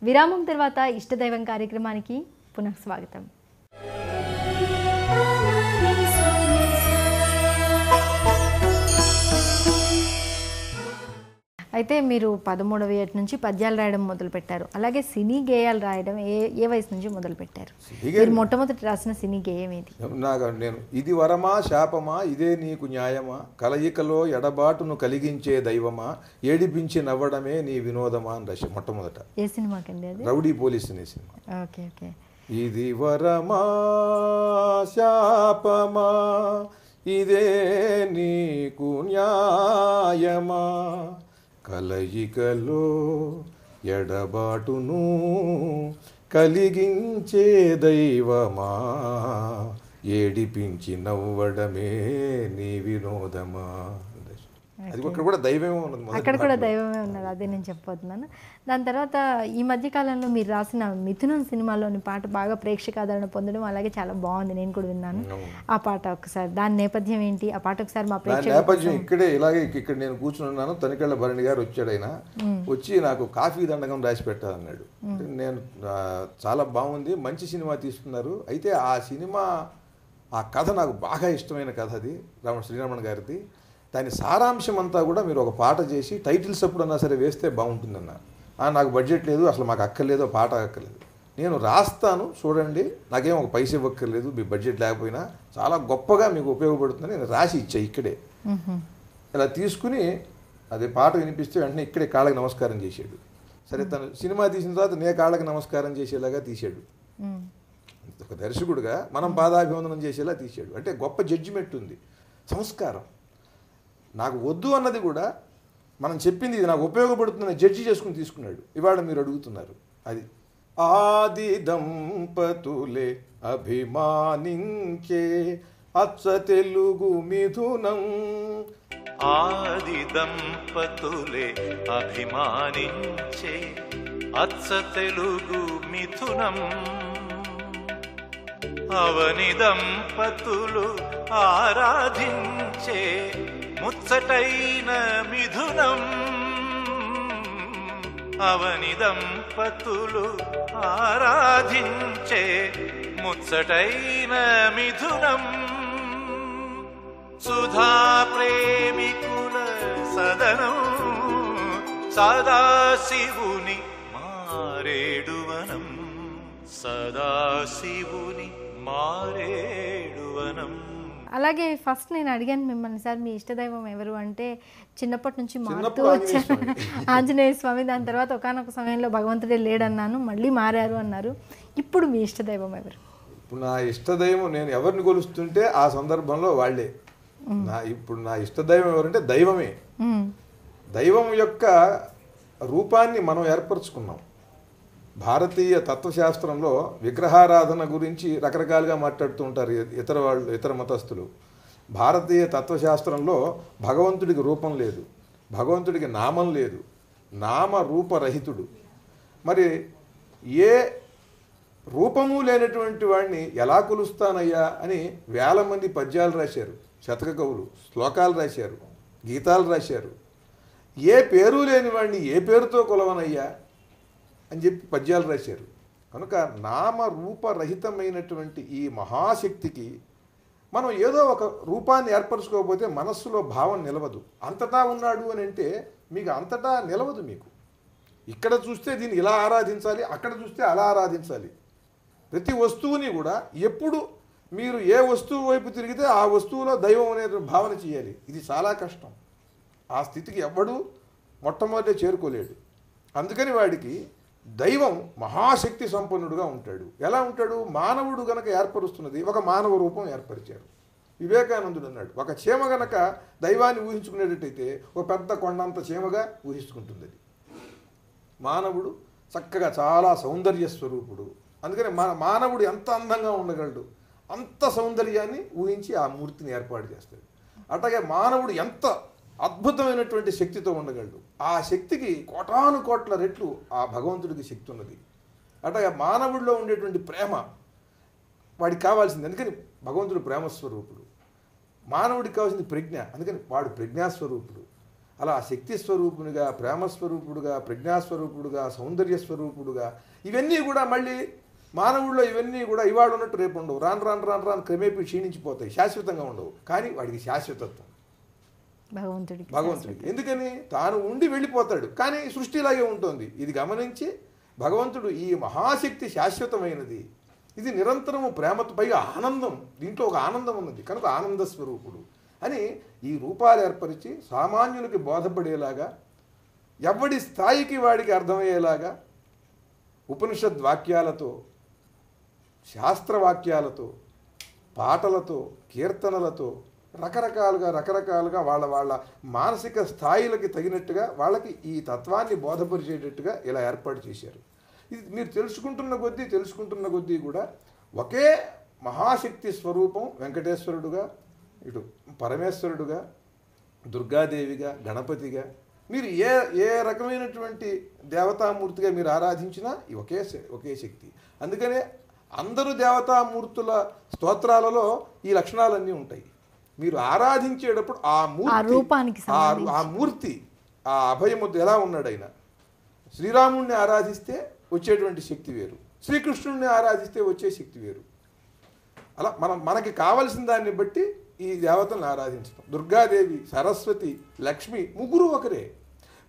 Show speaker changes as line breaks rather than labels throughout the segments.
విరామం తర్వాత ఇష్టదైవం కార్యక్రమానికి పునః స్వాగతం. అయితే మీరు 13వ ఏట నుంచి పద్యాలు రాయడం మొదలుపెట్టారు. అలాగే సినీ గేయాలు రాయడం ఏ వయసు నుంచి మొదలుపెట్టారు? మీరు మొట్టమొదటి రాసిన సినీ గేయం ఏది?
నేను ఇది వరమా శాపమా ఇదే నీకు న్యాయమా కలయికలో ఎడబాటును కలిగించే దైవమా ఏడిపించి నవ్వడమే నీ వినోదమా అని రాసి మొట్టమొదట.
ఏ సినిమాకండి అది?
రౌడీ పోలీస్ అనే సినిమా.
Okay okay.
ఇది వరమా శాపమా ఇదే నీకు న్యాయమా కలయికలో ఎడబాటును కలిగించే దైవమా ఏడిపించి నవ్వడమే నీ వినోదమా. అది అక్కడ కూడా దైవమే ఉన్నది,
అక్కడ కూడా దైవమే ఉన్నది. అదే నేను చెప్పబోతున్నాను. దాని తర్వాత ఈ మధ్య కాలంలో మీరు రాసిన మిథునం సినిమాలోని పాట బాగా ప్రేక్షకాదరణ పొందడం, అలాగే చాలా బాగుంది, నేను కూడా విన్నాను. ఆ పాట ఒకసారి, దాని నేపథ్యం ఏంటి? ఆ పాట ఒకసారి మా
నేపథ్యం ఇక్కడే ఇలాగే ఇక్కడ నేను కూర్చుని ఉన్నాను. తనికెళ్ళ భరణి గారు వచ్చాడు. ఆయన వచ్చి నాకు కాఫీ దండకం రాసి పెట్టాలన్నాడు. నేను చాలా బాగుంది, మంచి సినిమా తీసుకున్నారు. అయితే ఆ సినిమా ఆ కథ నాకు బాగా ఇష్టమైన కథ, అది శ్రీరమణ గారిది. దాని సారాంశం అంతా కూడా మీరు ఒక పాట చేసి టైటిల్స్ ఎప్పుడన్నా సరే వేస్తే బాగుంటుందన్న. నాకు బడ్జెట్ లేదు, అసలు మాకు అక్కర్లేదు, పాట అక్కర్లేదు, నేను రాస్తాను చూడండి, నాకేం ఒక పైసా ఇవ్వక్కర్లేదు, మీ బడ్జెట్ లేకపోయినా చాలా గొప్పగా మీకు ఉపయోగపడుతుందని నేను రాసి ఇచ్చా. ఇక్కడే ఇలా తీసుకుని అది పాట వినిపిస్తే వెంటనే ఇక్కడే కాళ్ళకి నమస్కారం చేశాడు. సరే, తను సినిమా తీసిన తర్వాత నే కాళ్ళకి నమస్కారం చేసేలాగా తీశాడు. ఒక దర్శకుడుగా మనం పాదాభివందనం చేసేలా తీశాడు. అంటే గొప్ప జడ్జిమెంట్ ఉంది, సంస్కారం. నాకు వద్దు అన్నది కూడా మనం చెప్పింది ఇది నాకు ఉపయోగపడుతుందని జడ్జి చేసుకుని తీసుకున్నాడు. ఇవాళ మీరు అడుగుతున్నారు అది. ఆది దంపతులే అభిమానించే అచ్చ తెలుగు మిథునం,
ఆది దంపతులే అభిమానించే అచ్చ తెలుగు మిథునం, అవని దంపతులు ఆరాధించే ముచ్చటైన మిథునం, అవని దంపతులు ఆరాధించే ముచ్చటైన మిథునం, సుధా ప్రేమికుల సదనం సదాశివుని మారేడువనం, సదాశివుని మారేడువనం.
అలాగే ఫస్ట్ నేను అడిగాను మిమ్మల్ని, సార్ మీ ఇష్టదైవం ఎవరు అంటే చిన్నప్పటి నుంచి మారుతూ వచ్చాను ఆంజనేయ స్వామి, దాని తర్వాత ఒకానొక సమయంలో భగవంతుడే లేడన్నాను, మళ్ళీ మారారు అన్నారు. ఇప్పుడు మీ ఇష్టదైవం ఎవరు?
ఇప్పుడు నా ఇష్టదైవం నేను ఎవరిని కొలుస్తుంటే ఆ సందర్భంలో వాళ్ళే. ఇప్పుడు నా ఇష్టదైవం ఎవరంటే దైవమే. దైవం యొక్క రూపాన్ని మనం ఏర్పరచుకున్నాం. భారతీయ తత్వశాస్త్రంలో విగ్రహారాధన గురించి రకరకాలుగా మాట్లాడుతూ ఉంటారు ఇతర మతస్థులు. భారతీయ తత్వశాస్త్రంలో భగవంతుడికి రూపం లేదు, భగవంతుడికి నామం లేదు, నామరూపరహితుడు. మరి ఏ రూపము లేనటువంటి వాడిని ఎలా కొలుస్తానయ్యా అని వేల మంది పద్యాలు రాశారు, శతక కవులు శ్లోకాలు రాశారు, గీతాలు రాశారు. ఏ పేరు లేని వాడిని ఏ పేరుతో కొలవనయ్యా అని చెప్పి పద్యాలు రాశారు. కనుక నామరూపరహితమైనటువంటి ఈ మహాశక్తికి మనం ఏదో ఒక రూపాన్ని ఏర్పరచుకోకపోతే మనస్సులో భావం నిలవదు. అంతటా ఉన్నాడు అని అంటే మీకు అంతటా నిలవదు. మీకు ఇక్కడ చూస్తే దీన్ని ఇలా ఆరాధించాలి, అక్కడ చూస్తే అలా ఆరాధించాలి. ప్రతి వస్తువుని కూడా ఎప్పుడు మీరు ఏ వస్తువు వైపు తిరిగితే ఆ వస్తువులో దైవం అనే భావన చేయాలి. ఇది చాలా కష్టం. ఆ స్థితికి ఎవ్వడూ మొట్టమొదటే చేరుకోలేడు. అందుకని వాడికి దైవం మహాశక్తి సంపన్నుడుగా ఉంటాడు. ఎలా ఉంటాడు? మానవుడు గనక ఏర్పరుస్తున్నది ఒక మానవ రూపం ఏర్పరిచారు. వివేకానందుడు అన్నాడు, ఒక చీమ గనక దైవాన్ని ఊహించుకునేటట్టయితే ఒక పెద్ద కొండంత చీమగా ఊహించుకుంటుంది. అది మానవుడు చక్కగా చాలా సౌందర్య స్వరూపుడు. అందుకని మానవుడు ఎంత అందంగా ఉండగలడు అంత సౌందర్యాన్ని ఊహించి ఆ మూర్తిని ఏర్పాటు చేస్తాడు. అట్లాగే మానవుడు ఎంత అద్భుతమైనటువంటి శక్తితో ఉండగలడు. ఆ శక్తికి కోటాను కోట్ల రెట్లు ఆ భగవంతుడికి శక్తి ఉన్నది. అట్లాగే మానవుడిలో ఉండేటువంటి ప్రేమ వాడికి కావాల్సింది. అందుకని భగవంతుడు ప్రేమస్వరూపుడు. మానవుడికి కావాల్సింది ప్రజ్ఞ, అందుకని వాడు ప్రజ్ఞాస్వరూపుడు. అలా శక్తి స్వరూపునిగా, ప్రేమస్వరూపుడుగా, ప్రజ్ఞాస్వరూపుడుగా, సౌందర్య స్వరూపుడుగా, ఇవన్నీ కూడా మళ్ళీ మానవుడిలో ఇవన్నీ కూడా ఇవాళ ఉన్నట్టు రేపు ఉండవు. రాను రాను రాను రాను క్రమేపీ క్షీణించిపోతాయి, శాశ్వతంగా ఉండవు. కానీ వాడికి శాశ్వతత్వం భగవంతుడికి. ఎందుకని తాను ఉండి వెళ్ళిపోతాడు, కానీ సృష్టి ఇలాగే ఉంటుంది. ఇది గమనించి భగవంతుడు ఈ మహాశక్తి శాశ్వతమైనది, ఇది నిరంతరము ప్రేమతో, పైగా ఆనందం, దీంట్లో ఒక ఆనందం ఉన్నది కనుక ఆనంద స్వరూపుడు అని ఈ రూపాలు ఏర్పరిచి సామాన్యులకి బోధపడేలాగా, ఎవడి స్థాయికి వాడికి అర్థమయ్యేలాగా ఉపనిషద్ వాక్యాలతో, శాస్త్రవాక్యాలతో, పాటలతో, కీర్తనలతో రకరకాలుగా వాళ్ళ మానసిక స్థాయిలకి తగినట్టుగా వాళ్ళకి ఈ తత్వాన్ని బోధపరిచేటట్టుగా ఇలా ఏర్పాటు చేశారు. ఇది మీరు తెలుసుకుంటున్న కొద్దీ కూడా ఒకే మహాశక్తి స్వరూపం వెంకటేశ్వరుడుగా, ఇటు పరమేశ్వరుడుగా, దుర్గాదేవిగా, గణపతిగా, మీరు ఏ రకమైనటువంటి దేవతామూర్తిగా మీరు ఆరాధించినా ఒకే శక్తి. అందుకనే అందరూ దేవతామూర్తుల స్తోత్రాలలో ఈ లక్షణాలన్నీ ఉంటాయి. మీరు ఆరాధించేటప్పుడు ఆ మూర్తి ఆ అభయముద్ర ఎలా ఉన్నాడు ఆయన. శ్రీరాముడిని ఆరాధిస్తే వచ్చేటువంటి శక్తి వేరు, శ్రీకృష్ణుడిని ఆరాధిస్తే వచ్చే శక్తి వేరు. అలా మనకి కావలసిన దాన్ని బట్టి ఈ దేవతలను ఆరాధించడం. దుర్గాదేవి, సరస్వతి, లక్ష్మి ముగ్గురు ఒకరే.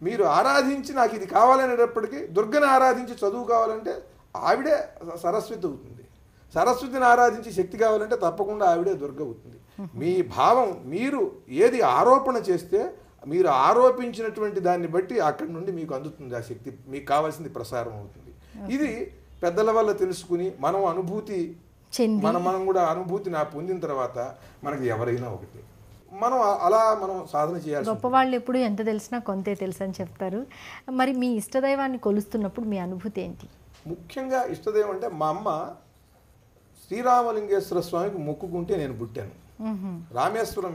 మీరు ఆరాధించి నాకు ఇది కావాలనేటప్పటికీ దుర్గని ఆరాధించి చదువు కావాలంటే ఆవిడే సరస్వతి అవుతుంది, సరస్వతిని ఆరాధించి శక్తి కావాలంటే తప్పకుండా ఆవిడే దుర్గ అవుతుంది. మీ భావం, మీరు ఏది ఆరోపణ చేస్తే మీరు ఆరోపించినటువంటి దాన్ని బట్టి అక్కడి నుండి మీకు అందుతుంది ఆ శక్తి, మీకు కావాల్సింది ప్రసారం అవుతుంది. ఇది పెద్దల వల్ల తెలుసుకుని మనం అనుభూతి మనం కూడా అనుభూతిని పొందిన తర్వాత మనకి ఎవరైనా ఒకటి, మనం సాధన చేయాలి.
గొప్ప వాళ్ళు ఎప్పుడు ఎంత తెలిసినా కొంతే తెలుసు అని చెప్తారు. మరి మీ ఇష్టదైవాన్ని కొలుస్తున్నప్పుడు మీ అనుభూతి ఏంటి?
ముఖ్యంగా ఇష్టదైవం అంటే మా అమ్మ శ్రీరామలింగేశ్వర స్వామికి మొక్కుకుంటే నేను పుట్టాను. రామేశ్వరం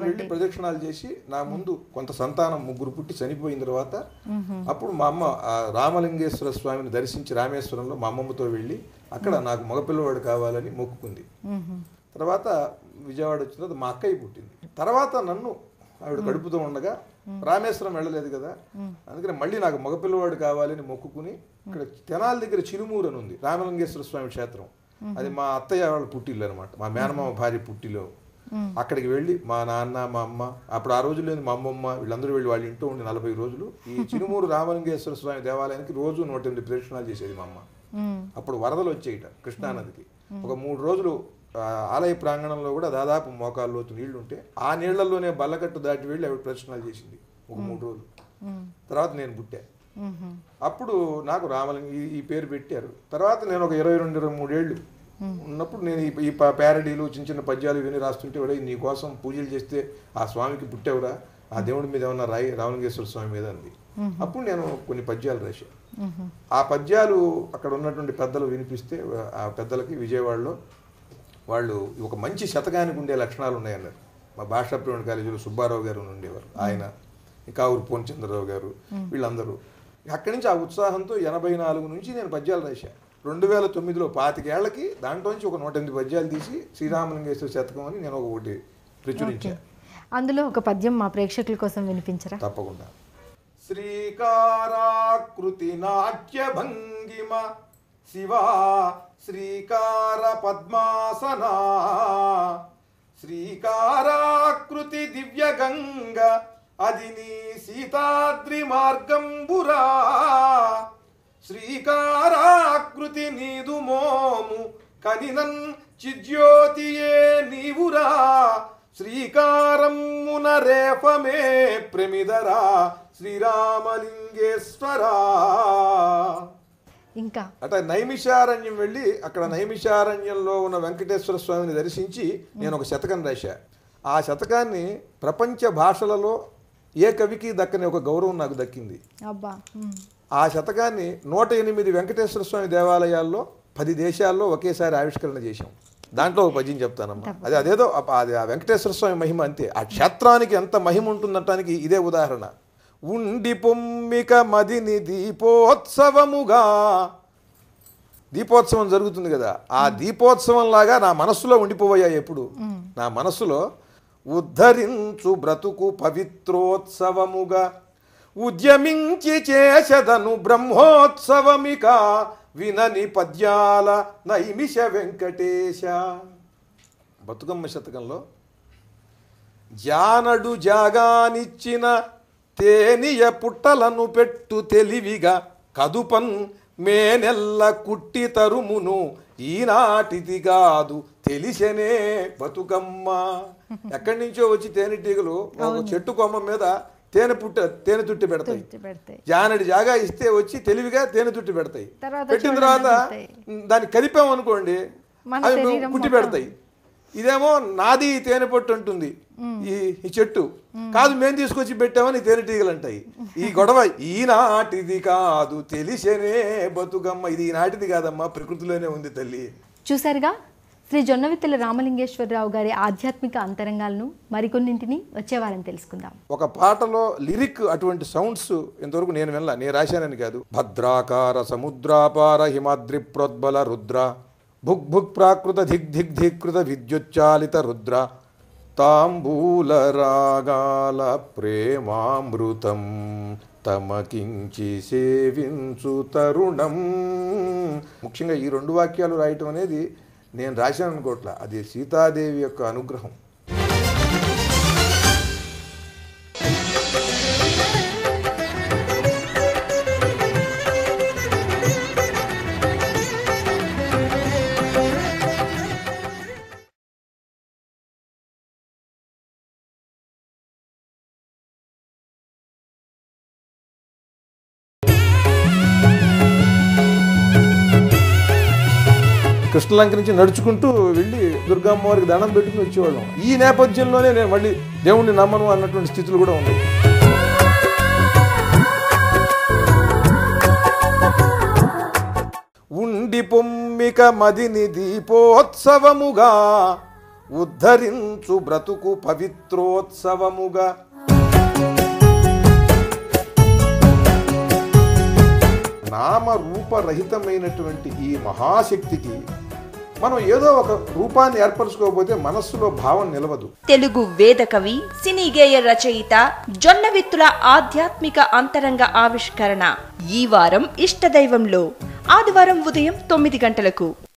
వెళ్ళి ప్రదక్షిణాలు చేసి నా ముందు కొంత సంతానం ముగ్గురు పుట్టి చనిపోయిన తర్వాత అప్పుడు మా అమ్మ రామలింగేశ్వర స్వామిని దర్శించి రామేశ్వరంలో మా అమ్మమ్మతో వెళ్ళి అక్కడ నాకు మగపిల్లవాడు కావాలని మొక్కుకుంది. తర్వాత విజయవాడ వచ్చిన తర్వాత మా అక్కయ్య పుట్టింది. తర్వాత నన్ను ఆవిడ కడుపుతో ఉండగా రామేశ్వరం వెళ్ళలేదు కదా, అందుకని మళ్ళీ నాకు మగపిల్లవాడు కావాలని మొక్కుకుని ఇక్కడ తెనాలి దగ్గర చిరుమూరు అని ఉంది రామలింగేశ్వర స్వామి క్షేత్రం. అది మా అత్తయ్య వాళ్ళ పుట్టిల్లు అనమాట, మా మేనమామ భార్య పుట్టిలో. అక్కడికి వెళ్ళి మా నాన్న, మా అమ్మ, అప్పుడు ఆ రోజుల్లో మా అమ్మమ్మ వీళ్ళందరూ వెళ్ళి వాళ్ళ ఇంట్లో ఉండి 40 రోజులు ఈ చిరుమూరు రామలింగేశ్వర స్వామి దేవాలయానికి రోజు 108 ప్రదక్షిణాలు చేసేది మా అమ్మ. అప్పుడు వరదలు వచ్చేయట కృష్ణానదికి. ఒక 3 రోజులు ఆలయ ప్రాంగణంలో కూడా దాదాపు మోకాళ్ళ లోతు నీళ్లు ఉంటే ఆ నీళ్లలోనే బల్లకట్టు దాటి వెళ్ళి ఆవిడ ప్రదక్షిణాలు చేసింది ఒక 3 రోజులు. తర్వాత నేను పుట్టా. అప్పుడు నాకు రామలింగ ఈ పేరు పెట్టారు. తర్వాత నేను ఒక 22-23 ఏళ్ళు ఉన్నప్పుడు నేను ఈ ప్యారడీలు, చిన్న చిన్న పద్యాలు ఇవన్నీ రాస్తుంటే వాడు నీ కోసం పూజలు చేస్తే ఆ స్వామికి పుట్టావురా, ఆ దేవుడి మీద ఏమన్నా రాయి, రామలింగేశ్వర స్వామి మీద అంది. అప్పుడు నేను కొన్ని పద్యాలు రాశాను. ఆ పద్యాలు అక్కడ ఉన్నటువంటి పెద్దలు వినిపిస్తే ఆ పెద్దలకి విజయవాడలో వాళ్ళు ఒక మంచి శతకానికి ఉండే లక్షణాలు ఉన్నాయన్నారు. మా భాషా ప్రేమ కాలేజీలో సుబ్బారావు గారు ఉండేవారు, ఆయన కావూరు పూర్ణచంద్రరావు గారు, వీళ్ళందరూ. అక్కడి నుంచి ఆ ఉత్సాహంతో 84 నుంచి నేను పద్యాలు రాశాను. 2009లో 25 ఏళ్లకి దాంట్లోంచి ఒక 108 పద్యాలు తీసి శ్రీరామలింగేశ్వర శతకం అని నేను ఒకటి ప్రచురించాను.
అందులో ఒక పద్యం మా ప్రేక్షకుల కోసం వినిపించరా?
తప్పకుండా. శ్రీకారాకృతి నాట్య భంగిమ శివా శ్రీకార పద్మాసనా శ్రీకారాకృతి దివ్య గంగ అది నీ సీతాద్రి మార్గంబురా శ్రీకారాకృతి నీదు మోము కనినన్ చిజ్యోతియే నీవురా శ్రీకారమున రేపమే ప్రమిదరా శ్రీరామలింగేశ్వరా.
ఇంకా
అట నైమిషారణ్యం వెళ్ళి అక్కడ నైమిషారణ్యంలో ఉన్న వెంకటేశ్వర స్వామిని దర్శించి నేను ఒక శతకం రాశా. ఆ శతకాన్ని ప్రపంచ భాషలలో ఏ కవికి దక్కని ఒక గౌరవం నాకు దక్కింది. ఆ శతకాన్ని 108 వెంకటేశ్వర స్వామి దేవాలయాల్లో 10 దేశాల్లో ఒకేసారి ఆవిష్కరణ చేశాం. దాంట్లో ఒక పద్యం చెప్తానమ్మా. అదేదో అది ఆ వెంకటేశ్వర స్వామి మహిమ అంతే. ఆ క్షేత్రానికి ఎంత మహిమ ఉంటుందటానికి ఇదే ఉదాహరణ. ఉండి పొమ్మిక మదిని దీపోత్సవముగా దీపోత్సవం జరుగుతుంది కదా, ఆ దీపోత్సవం లాగా నా మనస్సులో ఉండిపోయాయి. ఎప్పుడు నా మనస్సులో ఉద్ధరించు బ్రతుకు పవిత్రోత్సవముగా ఉద్యమించి చేసదను బ్రహ్మోత్సవమిక వినని పద్యాల నైమిష వెంకటేశ. బతుకమ్మ శతకంలో జానడు జాగానిచ్చిన తేనియ పుట్టలను పెట్టు తెలివిగా కదుపన్ మేనెల్ల కుట్టి తరుమును ఈనాటిది కాదు తెలిసెనే బతుకమ్మ. ఎక్కడి నుంచో వచ్చి తేనెటీగలు ఒక చెట్టు కొమ్మ మీద తేనె తుట్టి పెడతాయి. జానడి జాగా ఇస్తే వచ్చి తెలివిగా తేనె తుట్టి పెడతాయి. పెట్టిన తర్వాత దాన్ని కదిపామనుకోండి అవి కుట్టి పెడతాయి. ఇదేమో నాది తేనె పొట్టు అంటుంది ఈ చెట్టు, కాదు మేము తీసుకొచ్చి పెట్టామని తేనెటీగలు అంటాయి. ఈ గొడవ ఈనాటిది కాదు తెలిసెనే బతుకమ్మ. ఇది ఈనాటిది కాదమ్మా, ప్రకృతిలోనే ఉంది తల్లి.
చూసారుగా శ్రీ జొన్నవిత్తుల రామలింగేశ్వరరావు గారి ఆధ్యాత్మిక అంతరంగాలను మరికొన్నింటిని వచ్చే వారం తెలుసుకుందాం.
ఒక పాటలో లిరిక్ అటువంటి సౌండ్స్ ఇంతవరకు నేను వినలా, నేను రాశానని కాదు. భద్రాకార సముద్రాపార హిమాద్రి ప్రోద్బల రుద్ర భుక్ భుక్ ప్రాకృత ధిక్ ధిక్ ధికృత విద్యుచ్చాలిత రుద్ర తాంబూల రాగాల ప్రేమామృతం తమకించి సేవించు తరుణం. ముఖ్యంగా ఈ 2 వాక్యాలు రాయటం అనేది నేను రాశాను అనుకోవట్లా, అది సీతాదేవి యొక్క అనుగ్రహం. కృష్ణలంక నుంచి నడుచుకుంటూ వెళ్ళి దుర్గమ్మవారికి దండం పెట్టుకుని వచ్చేవాళ్ళం. ఈ నేపథ్యంలోనే నేను మళ్ళీ దేవుణ్ణి నమ్మను అన్నటువంటి స్థితులు కూడా ఉన్నాయి. ఉండి పొమ్మిక మదిని దీపోత్సవముగా ఉద్ధరించు బ్రతుకు పవిత్రోత్సవముగా నామరూపరహితమైనటువంటి ఈ మహాశక్తికి మనం ఏదో ఒక రూపాన్ని ఏర్పరచుకోకపోతే మనస్సులో భావం నిలవదు.
తెలుగు వేద కవి, సినీ గేయ రచయిత జొన్నవిత్తుల ఆధ్యాత్మిక అంతరంగ ఆవిష్కరణ ఈ వారం ఇష్టదైవంలో ఆదివారం ఉదయం 9 గంటలకు.